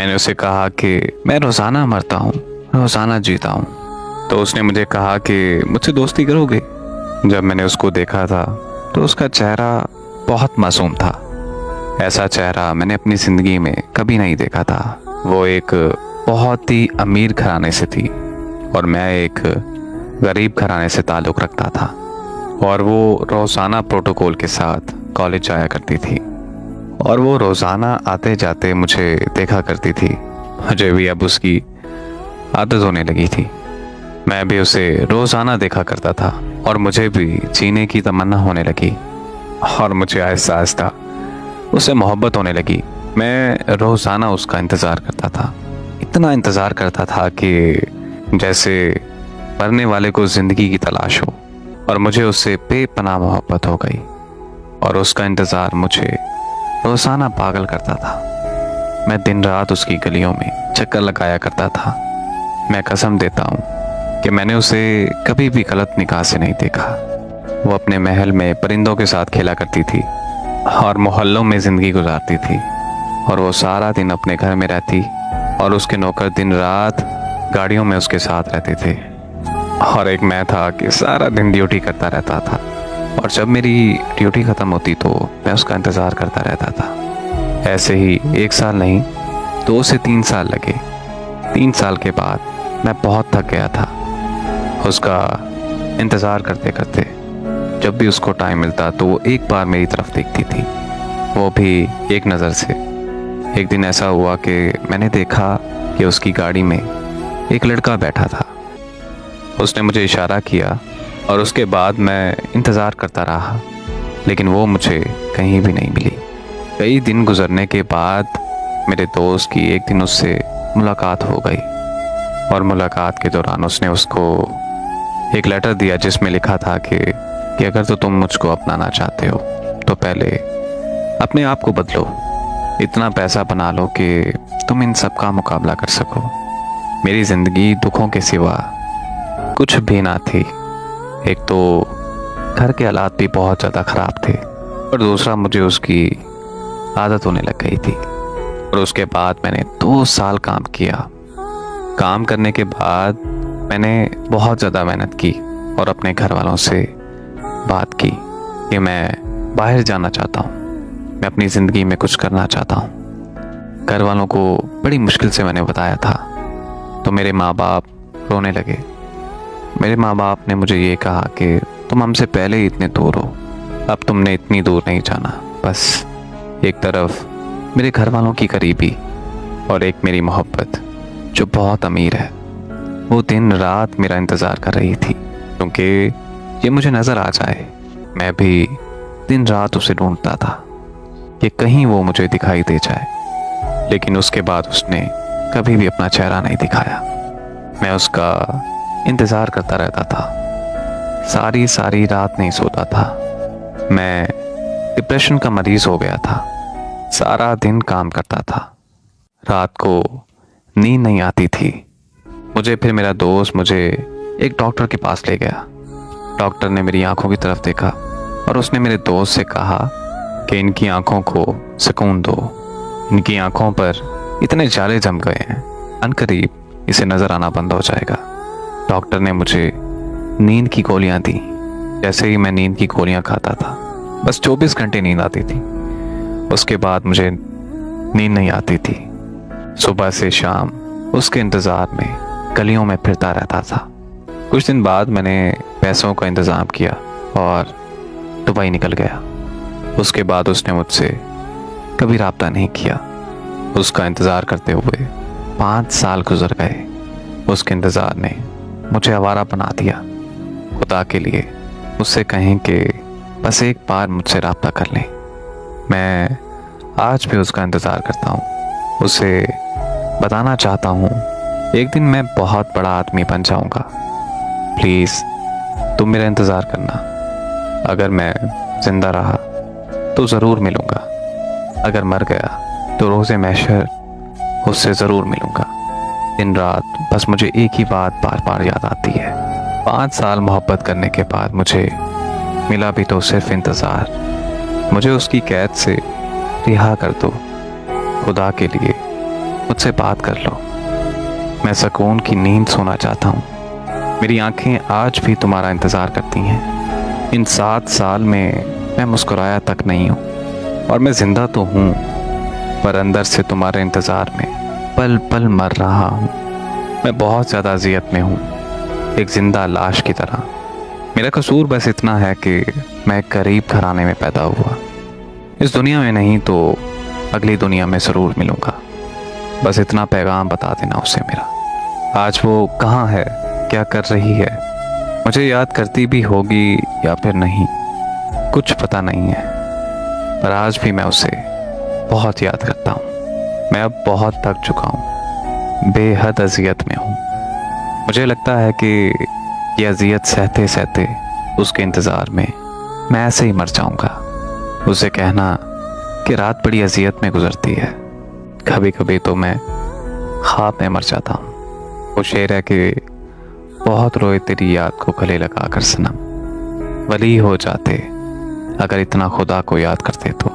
मैंने उसे कहा कि मैं रोज़ाना मरता हूँ, रोज़ाना जीता हूँ। तो उसने मुझे कहा कि मुझसे दोस्ती करोगे। जब मैंने उसको देखा था तो उसका चेहरा बहुत मासूम था। ऐसा चेहरा मैंने अपनी ज़िंदगी में कभी नहीं देखा था। वो एक बहुत ही अमीर घराने से थी और मैं एक गरीब घराने से ताल्लुक़ रखता था। और वो रोज़ाना प्रोटोकॉल के साथ कॉलेज जाया करती थी और वो रोज़ाना आते जाते मुझे देखा करती थी। मुझे भी अब उसकी आदत होने लगी थी। मैं भी उसे रोज़ाना देखा करता था और मुझे भी जीने की तमन्ना होने लगी और मुझे आहिस्ता आहिस्ता उससे मोहब्बत होने लगी। मैं रोज़ाना उसका इंतज़ार करता था, इतना इंतज़ार करता था कि जैसे मरने वाले को ज़िंदगी की तलाश हो। और मुझे उससे बेपनाह मोहब्बत हो गई और उसका इंतज़ार मुझे रोज़ाना पागल करता था। मैं दिन रात उसकी गलियों में चक्कर लगाया करता था। मैं कसम देता हूँ कि मैंने उसे कभी भी गलत निगाह से नहीं देखा। वो अपने महल में परिंदों के साथ खेला करती थी और मोहल्लों में ज़िंदगी गुजारती थी और वो सारा दिन अपने घर में रहती और उसके नौकर दिन रात गाड़ियों में उसके साथ रहते थे। और एक मैं था कि सारा दिन ड्यूटी करता रहता था और जब मेरी ड्यूटी ख़त्म होती तो मैं उसका इंतज़ार करता रहता था। ऐसे ही 1 साल नहीं 2 से 3 साल लगे। 3 साल के बाद मैं बहुत थक गया था उसका इंतज़ार करते करते। जब भी उसको टाइम मिलता तो वो एक बार मेरी तरफ देखती थी, वो भी एक नज़र से। एक दिन ऐसा हुआ कि मैंने देखा कि उसकी गाड़ी में एक लड़का बैठा था। उसने मुझे इशारा किया और उसके बाद मैं इंतज़ार करता रहा, लेकिन वो मुझे कहीं भी नहीं मिली। कई दिन गुजरने के बाद मेरे दोस्त की एक दिन उससे मुलाकात हो गई और मुलाकात के दौरान उसने उसको एक लेटर दिया जिसमें लिखा था कि अगर तो तुम मुझको अपनाना चाहते हो तो पहले अपने आप को बदलो, इतना पैसा बना लो कि तुम इन सब का मुकाबला कर सको। मेरी ज़िंदगी दुखों के सिवा कुछ भी ना थी। एक तो घर के हालात भी बहुत ज़्यादा ख़राब थे और दूसरा मुझे उसकी आदत होने लग गई थी। और उसके बाद मैंने 2 साल काम किया। काम करने के बाद मैंने बहुत ज़्यादा मेहनत की और अपने घर वालों से बात की कि मैं बाहर जाना चाहता हूँ, मैं अपनी ज़िंदगी में कुछ करना चाहता हूँ। घर वालों को बड़ी मुश्किल से मैंने बताया था तो मेरे माँ बाप रोने लगे। मेरे माँ बाप ने मुझे ये कहा कि तुम हमसे पहले ही इतने दूर हो, अब तुमने इतनी दूर नहीं जाना। बस एक तरफ मेरे घर वालों की करीबी और एक मेरी मोहब्बत जो बहुत अमीर है, वो दिन रात मेरा इंतज़ार कर रही थी क्योंकि ये मुझे नज़र आ जाए। मैं भी दिन रात उसे ढूंढता था कि कहीं वो मुझे दिखाई दे जाए, लेकिन उसके बाद उसने कभी भी अपना चेहरा नहीं दिखाया। मैं उसका इंतज़ार करता रहता था, सारी सारी रात नहीं सोता था। मैं डिप्रेशन का मरीज़ हो गया था, सारा दिन काम करता था, रात को नींद नहीं आती थी। फिर मेरा दोस्त मुझे एक डॉक्टर के पास ले गया। डॉक्टर ने मेरी आंखों की तरफ देखा और उसने मेरे दोस्त से कहा कि इनकी आंखों को सुकून दो, इनकी आंखों पर इतने जाले जम गए हैं, अनकरीब इसे नज़र आना बंद हो जाएगा। डॉक्टर ने मुझे नींद की गोलियां दी। जैसे ही मैं नींद की गोलियां खाता था बस 24 घंटे नींद आती थी, उसके बाद मुझे नींद नहीं आती थी। सुबह से शाम उसके इंतज़ार में गलियों में फिरता रहता था। कुछ दिन बाद मैंने पैसों का इंतज़ाम किया और दुबई निकल गया। उसके बाद उसने मुझसे कभी राब्ता नहीं किया। उसका इंतज़ार करते हुए 5 साल गुजर गए। उसके इंतज़ार ने मुझे आवारा बना दिया। खुदा के लिए उससे कहें कि बस एक बार मुझसे राब्ता कर लें। मैं आज भी उसका इंतज़ार करता हूँ, उसे बताना चाहता हूँ एक दिन मैं बहुत बड़ा आदमी बन जाऊँगा। प्लीज़ तुम मेरा इंतज़ार करना। अगर मैं ज़िंदा रहा तो ज़रूर मिलूँगा, अगर मर गया तो रोज़े महशर उससे ज़रूर मिलूँगा। दिन रात बस मुझे एक ही बात बार बार याद आती है। 5 साल मोहब्बत करने के बाद मुझे मिला भी तो सिर्फ इंतज़ार। मुझे उसकी कैद से रिहा कर दो। खुदा के लिए मुझसे बात कर लो। मैं सुकून की नींद सोना चाहता हूँ। मेरी आंखें आज भी तुम्हारा इंतज़ार करती हैं। इन 7 साल में मैं मुस्कुराया तक नहीं हूँ, और मैं ज़िंदा तो हूँ, पर अंदर से तुम्हारे इंतज़ार में पल पल मर रहा हूँ। मैं बहुत ज़्यादा अजियत में हूँ, एक ज़िंदा लाश की तरह। मेरा कसूर बस इतना है कि मैं एक गरीब घराने में पैदा हुआ। इस दुनिया में नहीं तो अगली दुनिया में ज़रूर मिलूँगा। बस इतना पैगाम बता देना उसे मेरा। आज वो कहाँ है, क्या कर रही है, मुझे याद करती भी होगी या फिर नहीं, कुछ पता नहीं है। पर आज भी मैं उसे बहुत याद करता हूँ। मैं अब बहुत थक चुका हूँ, बेहद अजियत में हूँ। मुझे लगता है कि ये अजियत सहते सहते उसके इंतज़ार में मैं ऐसे ही मर जाऊँगा। उसे कहना कि रात बड़ी अजियत में गुजरती है, कभी कभी तो मैं ख्वाब में मर जाता हूँ। वो शेर है कि बहुत रोए तेरी याद को गले लगा कर सनम, वली हो जाते अगर इतना खुदा को याद करते तो।